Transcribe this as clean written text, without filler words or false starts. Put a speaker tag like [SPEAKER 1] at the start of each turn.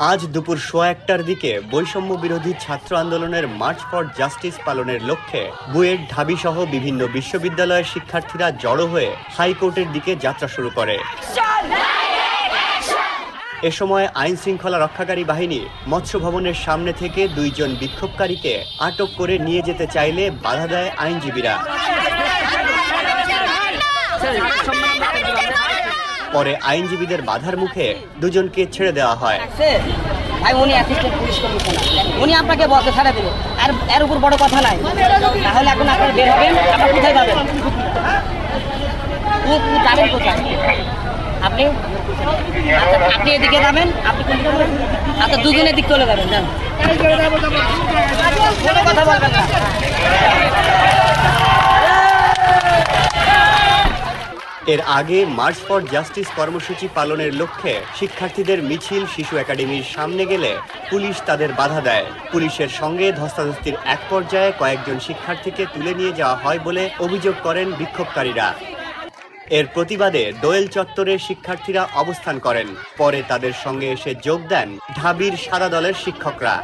[SPEAKER 1] আজ দুপুর ১:১টার দিকে বৈষম্য বিরোধী ছাত্র আন্দোলনের মার্চ ফর জাস্টিস পালনের লক্ষ্যে বুয়েট, ঢাবিসহ বিভিন্ন বিশ্ববিদ্যালয়ের শিক্ষার্থীরা জড়ো হয়ে হাইকোর্টের দিকে যাত্রা শুরু করে। এ সময় আইন শৃঙ্খলা রক্ষাকারী বাহিনী মৎস্য ভবনের সামনে থেকে ২ জন বিক্ষোভকারীকে আটক করে নিয়ে যেতে চাইলে বাধা দেয় আইনজীবীরা। পরে আইনজীবীদের বাধার মুখে দুজনকে ছেড়ে দেওয়া হয়।
[SPEAKER 2] ভাই উনি অ্যাসিস্ট্যান্ট পুলিশ কমিশনার, উনি আপনাকে বলতে ছাড়া দিল, আর এর উপর বড় কথা নাই। তাহলে এখন আপনারা বের হবেন, আপনারা কোথায় যাবেন? যাবেন কোথায় আপনি? আপনি এদিকে যাবেন, আপনি আচ্ছা দুজনের দিক চলে যাবেন। যান, কোনো কথা বলবেন না।
[SPEAKER 1] এর আগে মার্চ ফর জাস্টিস কর্মসূচি পালনের লক্ষ্যে শিক্ষার্থীদের মিছিল শিশু একাডেমির সামনে গেলে পুলিশ তাদের বাধা দেয়। পুলিশের সঙ্গে ধস্তাধস্তির এক পর্যায়ে কয়েকজন শিক্ষার্থীকে তুলে নিয়ে যাওয়া হয় বলে অভিযোগ করেন বিক্ষোভকারীরা। এর প্রতিবাদে দোয়েল চত্বরে শিক্ষার্থীরা অবস্থান করেন। পরে তাদের সঙ্গে এসে যোগ দেন ঢাবির সাদা দলের শিক্ষকরা।